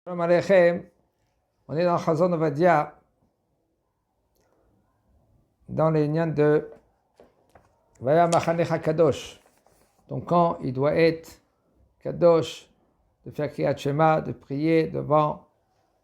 Shalom Aleichem, on est dans Chazon Ovadia, dans les lignes de Vaya Machanecha Kadosh. Donc quand il doit être Kadosh, de faire Kriyat Shema, de prier devant,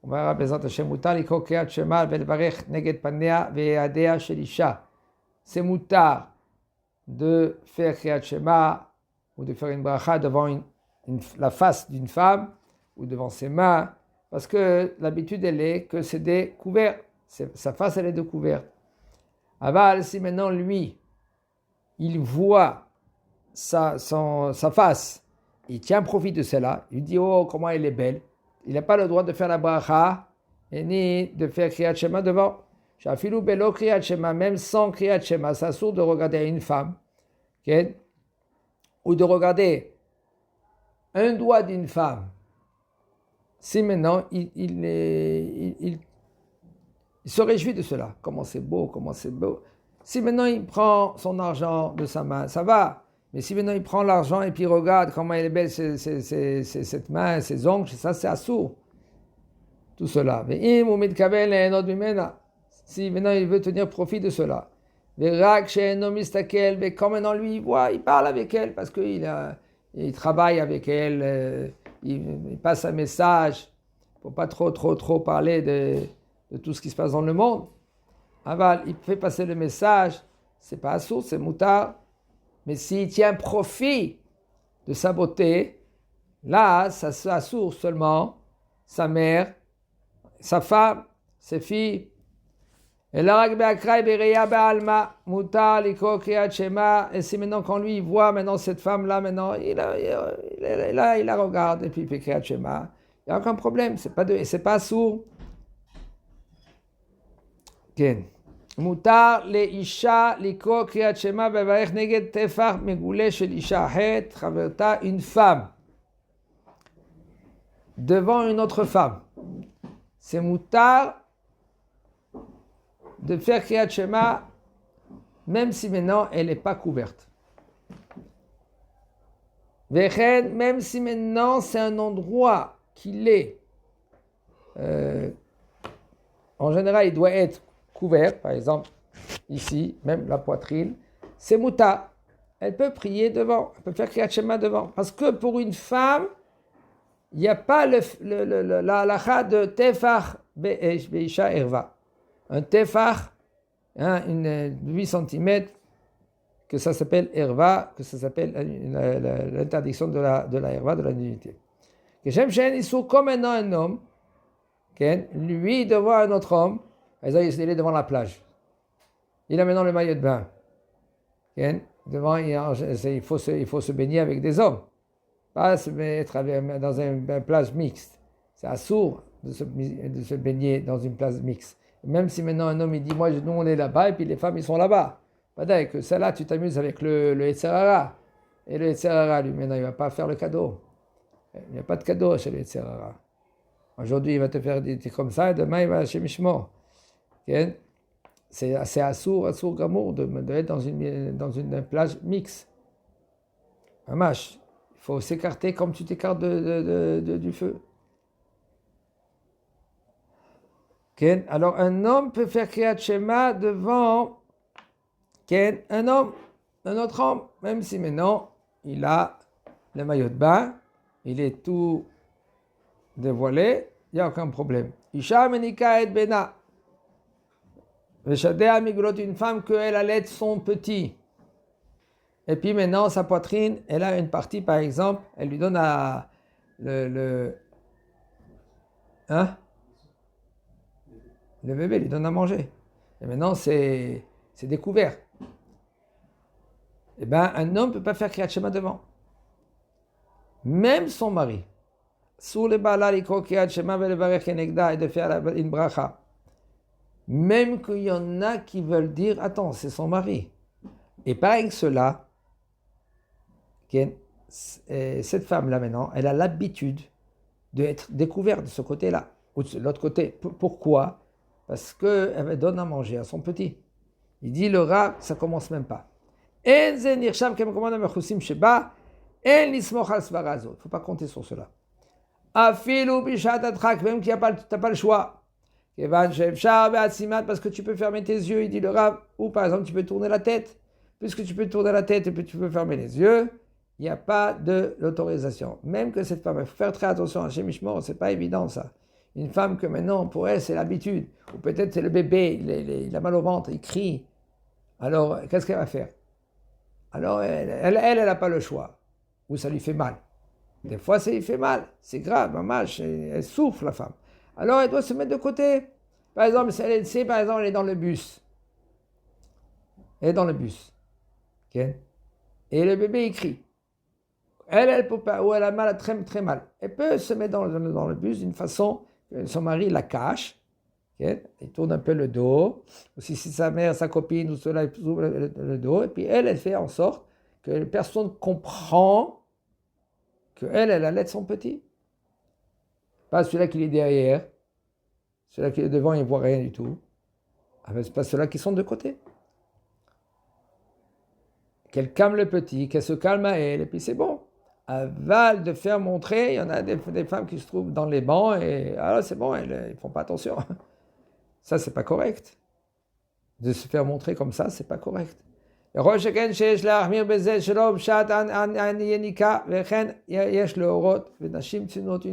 on verra Bezat Hashem Mutar, Liko Kriyat Shema, Velvarech Neged Panea, Ve'adea Shelisha. C'est Mutar de faire Kriyat Shema ou de faire une bracha devant la face d'une femme ou devant ses mains, parce que l'habitude elle est que c'est découvert, sa face elle est découverte. Aval, si maintenant lui, il voit sa face, il tient profit de cela, il dit oh comment elle est belle, il n'a pas le droit de faire la bracha et ni de faire Kriyat Shema devant. Shafilou belo Kriyat Shema, même sans Kriyat Shema, ça sourd de regarder une femme, okay? Ou de regarder un doigt d'une femme. Si maintenant il se réjouit de cela, comment c'est beau, comment c'est beau. Si maintenant il prend son argent de sa main, ça va. Mais si maintenant il prend l'argent et puis il regarde comment elle est belle cette main, ses ongles, ça c'est assourd. Tout cela. Si maintenant il veut tenir profit de cela. Quand maintenant lui il voit, il parle avec elle parce qu'il travaille avec elle. Il passe un message, il ne faut pas trop parler de tout ce qui se passe dans le monde. Aval, il fait passer le message, c'est pas assourd, c'est moutard. Mais s'il tient profit de sa beauté, là, ça assourd seulement sa mère, sa femme, ses filles. Et si maintenant quand lui il voit maintenant cette femme là maintenant il la regarde et puis il fait Kriyat Shema, il n'y a aucun problème, c'est pas sourd. Ken mutar le isha liko Kriyat Shema bevarech neged tefach megule shel isha het chaverta, une femme devant une autre femme, c'est mutar de faire Kriyat Shema, même si maintenant elle n'est pas couverte. Même si maintenant c'est un endroit qu'il est, en général il doit être couvert, par exemple ici, même la poitrine, c'est mutar. Elle peut prier devant, elle peut faire Kriyat Shema devant. Parce que pour une femme, il n'y a pas la halakha de tefach be'isha erva. Un tefach, une 8 cm, que ça s'appelle erva, que ça s'appelle l'interdiction de la erva, de la nudité. Que Shem Shen Issou, comme maintenant un homme, lui devant un autre homme, il est devant la plage. Il a maintenant le maillot de bain. Devant, il faut se baigner avec des hommes, pas se mettre dans une plage mixte. C'est assourd de se baigner dans une plage mixte. Même si maintenant un homme il dit moi nous on est là-bas et puis les femmes ils sont là-bas. Pas que celle-là tu t'amuses avec le Yetzer Hara. Et le Yetzer Hara lui maintenant il va pas faire le cadeau. Il n'y a pas de cadeau chez le Yetzer Hara. Aujourd'hui il va te faire des trucs comme ça et demain il va chez Mishmor. C'est assez assourd gamour de être dans une plage mixte. Un match. Il faut s'écarter comme tu t'écartes du feu. Alors un homme peut faire Kriyat Shema devant un autre homme, même si maintenant il a le maillot de bain, il est tout dévoilé, il n'y a aucun problème. Isha menika et bena, veshadea migrot, une femme qu'elle allait son petit, et puis maintenant sa poitrine, elle a une partie par exemple, elle lui donne le bébé lui donne à manger. Et maintenant, c'est découvert. Eh bien, un homme ne peut pas faire Kriyat Shema devant. Même son mari. Sur le bala, il faut Kriyat Shema et de faire une bracha. Même qu'il y en a qui veulent dire, attends, c'est son mari. Et pareil que cela, cette femme-là maintenant, elle a l'habitude d'être découverte de ce côté-là. Ou de l'autre côté. Pourquoi ? Parce qu'elle donne à manger à son petit. Il dit le rat, ça ne commence même pas. Il ne faut pas compter sur cela. Afilu bishat atrak, même qu'il n'y a pas, t'as pas le choix. Parce que tu peux fermer tes yeux, il dit le Rav, ou par exemple tu peux tourner la tête. Puisque tu peux tourner la tête et puis tu peux fermer les yeux, il n'y a pas de l'autorisation. Même que cette femme, il faut faire très attention à Shemishmor, c'est pas évident ça. Une femme que maintenant, pour elle, c'est l'habitude. Ou peut-être c'est le bébé, il a mal au ventre, il crie. Alors, qu'est-ce qu'elle va faire? Alors, elle n'a pas le choix. Ou ça lui fait mal. Des fois, ça lui fait mal. C'est grave, maman, elle souffre, la femme. Alors, elle doit se mettre de côté. Par exemple, si elle est dans le bus. Elle est dans le bus. Okay? Et le bébé, il crie. Elle peut pas, ou elle a mal, très, très mal. Elle peut se mettre dans le bus d'une façon que son mari la cache. Okay? Il tourne un peu le dos. Ou si c'est sa mère, sa copine, ou cela, il ouvre le dos. Et puis elle fait en sorte que personne comprend qu'elle allait son petit. Pas celui-là qui est derrière. Celui-là qui est devant, il ne voit rien du tout. Ah ben, c'est pas ceux-là qui sont de côté. Qu'elle calme le petit, qu'elle se calme à elle, et puis c'est bon. Aval de faire montrer, il y en a des femmes qui se trouvent dans les bancs, et alors c'est bon, ils ne font pas attention. Ça, c'est pas correct. De se faire montrer comme ça, c'est pas correct. Une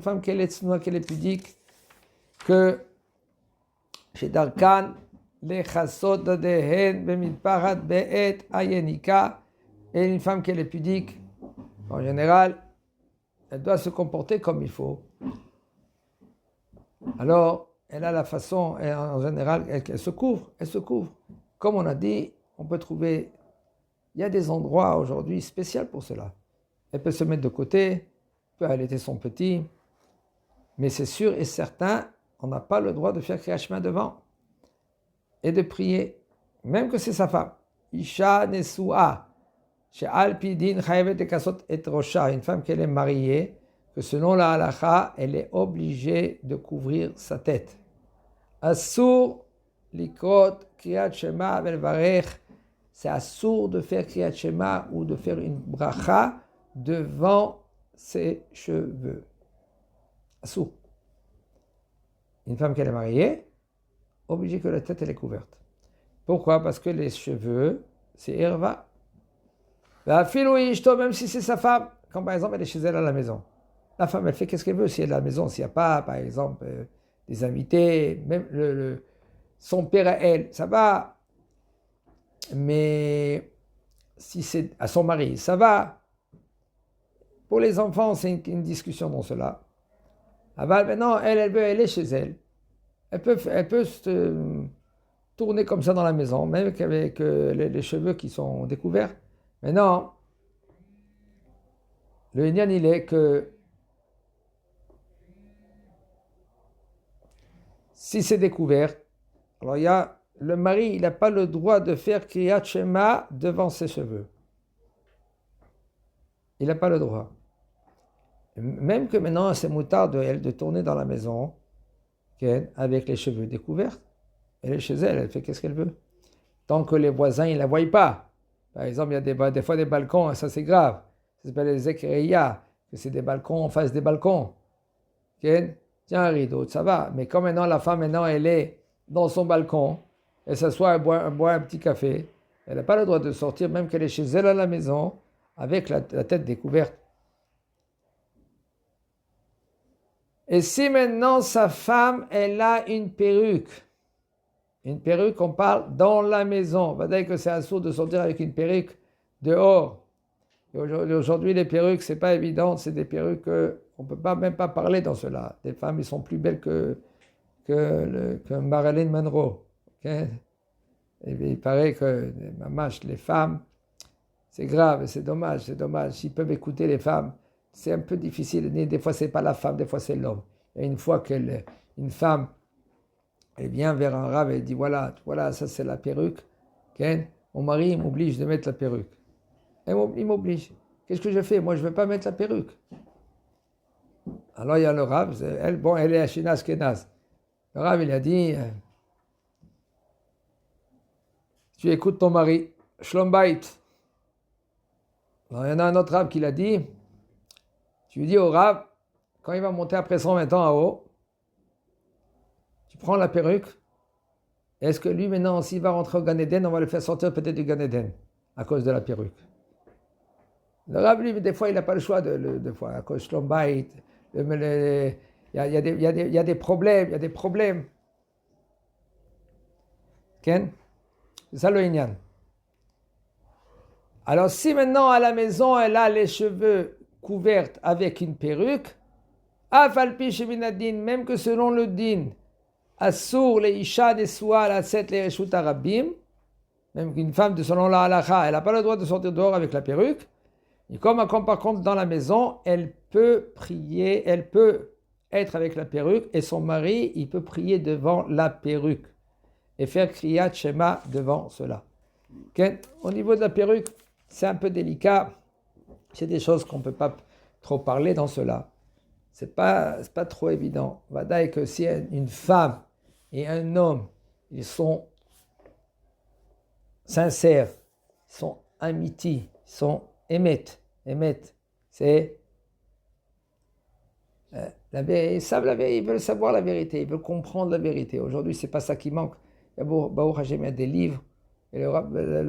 femme qu'elle est pudique, que chez Darkan, les chassot dehen bemidparat be'et ayenika, et une femme qui est pudique, en général, elle doit se comporter comme il faut. Alors, elle a la façon, en général, elle se couvre, Comme on a dit, on peut trouver, il y a des endroits aujourd'hui spéciaux pour cela. Elle peut se mettre de côté, peut allaiter son petit, mais c'est sûr et certain, on n'a pas le droit de faire Kriyat Shema devant et de prier, même que c'est sa femme. Isha Nesua, chez Alpidin Chayevet Ekasot et Rosha, une femme qu'elle est mariée, que selon la halacha, elle est obligée de couvrir sa tête. Asur likrot Kriyat Shema velvarech, c'est assour de faire Kriyat Shema ou de faire une bracha devant ses cheveux. Assour. Une femme qu'elle est mariée, obligée que la tête elle est couverte. Pourquoi? Parce que les cheveux, c'est Irva. Même si c'est sa femme, quand par exemple elle est chez elle à la maison. La femme, elle fait qu'est-ce qu'elle veut si elle est à la maison, s'il n'y a pas, par exemple, des invités, même son père à elle, ça va. Mais si c'est à son mari, ça va. Pour les enfants, c'est une discussion dans cela. Maintenant, elle est chez elle. Elle peut se tourner comme ça dans la maison, même avec les cheveux qui sont découverts. Mais non, le Inyan, il est que si c'est découvert, alors le mari, il n'a pas le droit de faire Kriyat Shema devant ses cheveux. Il n'a pas le droit. Même que maintenant, c'est moutard de tourner dans la maison avec les cheveux découverts. Elle est chez elle, elle fait qu'est-ce qu'elle veut. Tant que les voisins, ils ne la voient pas. Par exemple, il y a des fois des balcons, ça c'est grave. Ça s'appelle les Zekreya, que c'est des balcons en face des balcons. Tiens, un rideau, ça va. Mais comme maintenant, la femme, elle est dans son balcon, elle s'assoit, elle boit un petit café, elle n'a pas le droit de sortir, même qu'elle est chez elle à la maison, avec la tête découverte. Et si maintenant sa femme, elle a une perruque, on parle dans la maison, on va dire que c'est assourd de sortir avec une perruque dehors. Et aujourd'hui, les perruques, c'est pas évident, c'est des perruques qu'on ne peut même pas parler dans cela. Des femmes, elles sont plus belles que Marilyn Monroe. Okay? Et il paraît que les femmes, c'est grave, c'est dommage. S'ils peuvent écouter les femmes, c'est un peu difficile. Des fois, c'est pas la femme, des fois, c'est l'homme. Et une fois qu'une femme, elle vient vers un rave et elle dit voilà, ça c'est la perruque. Okay? Mon mari, il m'oblige de mettre la perruque. Il m'oblige. Qu'est-ce que je fais? Moi, je ne veux pas mettre la perruque. Alors, il y a le rave, elle est Ashkenaz Kenaz. Le rave, il a dit tu écoutes ton mari, Shlom Bait. Alors, il y en a un autre rave qui l'a dit tu lui dis au rave, quand il va monter après 120 ans en haut, tu prends la perruque, est-ce que lui maintenant, s'il va rentrer au Gan Eden, on va le faire sortir peut-être du Gan Eden à cause de la perruque. Le Rav, lui, des fois, il n'a pas le choix de fois, à cause de Shlom Bayit. Il y a des problèmes. Ken? C'est ça le Inyan. Alors, si maintenant à la maison, elle a les cheveux couverts avec une perruque, Afalpi Sheminadin, même que selon le din, Assour les Isha Nesua la Set les Reshut Arabim, même qu'une femme de selon la halacha, elle n'a pas le droit de sortir dehors avec la perruque. Et comme par contre dans la maison, elle peut prier, elle peut être avec la perruque et son mari, il peut prier devant la perruque et faire Kriyat Shema devant cela. Okay? Au niveau de la perruque, c'est un peu délicat. C'est des choses qu'on ne peut pas trop parler dans cela. C'est pas trop évident. Vadaï que si une femme et un homme, ils sont sincères, ils sont amitis, ils sont émettent, c'est ils savent la vérité, ils veulent savoir la vérité, ils veulent comprendre la vérité. Aujourd'hui, c'est pas ça qui manque. Il y a Baruch Hashem, des livres, et le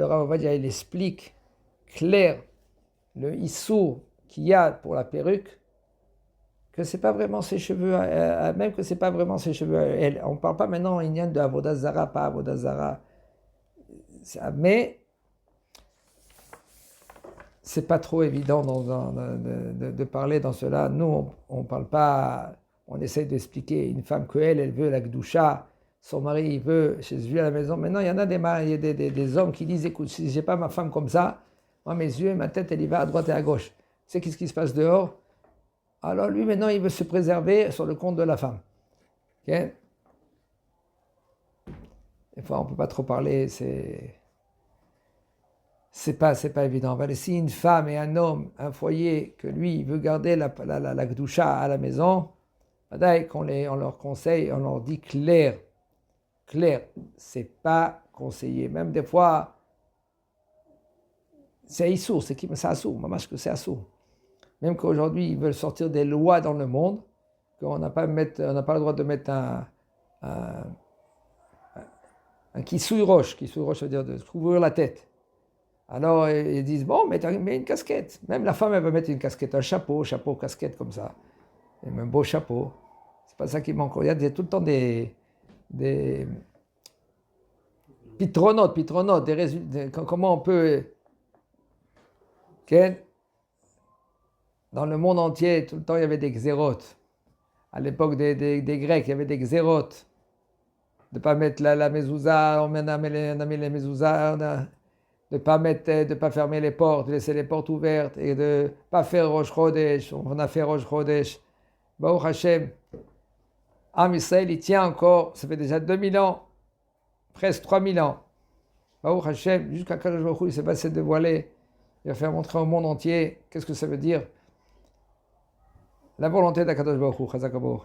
Rav Ovadia, il explique clair le issou qu'il y a pour la perruque, que c'est pas vraiment ses cheveux, même que c'est pas vraiment ses cheveux à elle. On parle pas maintenant il y a de Avodah Zara, pas Avodah Zara, mais c'est pas trop évident de parler dans cela. Nous, on parle pas, on essaie d'expliquer une femme elle veut la Gdusha, son mari il veut chez lui à la maison. Maintenant, il y en a des hommes qui disent, écoute, si j'ai pas ma femme comme ça, moi mes yeux et ma tête, elle y va à droite et à gauche. Tu sais qu'est-ce qui se passe dehors? Alors lui, maintenant, il veut se préserver sur le compte de la femme. Okay? Des fois, on ne peut pas trop parler, c'est pas évident. Si une femme et un homme, un foyer, que lui, il veut garder la Gdusha à la maison, on leur conseille, on leur dit clair, c'est pas conseillé. Même des fois, c'est Issour, c'est Assour, maman, que c'est Assour. Même qu'aujourd'hui, ils veulent sortir des lois dans le monde, qu'on n'a pas le droit de mettre un kisui roche. Kisui roche veut dire de couvrir la tête. Alors, ils disent, bon, mets une casquette. Même la femme, elle va mettre une casquette, un chapeau, casquette comme ça. Et même beau chapeau. C'est pas ça qui manque. Il y a tout le temps des pitronotes, des résultats. Comment on peut... Okay? Dans le monde entier, tout le temps, il y avait des xérotes. À l'époque des Grecs, il y avait des xérotes. De ne pas mettre la mezouza, on a mis les mezouza, de ne pas fermer les portes, de laisser les portes ouvertes, et de ne pas faire Rosh Chodesh. On a fait Rosh Chodesh. Baruch Hashem, Am Israël, il tient encore, ça fait déjà 2000 ans, presque 3000 ans. Baruch Hashem, jusqu'à Kadosh Baruch Hu, il s'est passé de voiler. Il va faire montrer au monde entier qu'est-ce que ça veut dire. La volonté d'Akadosh Baruch Hu, Chazak Baruch.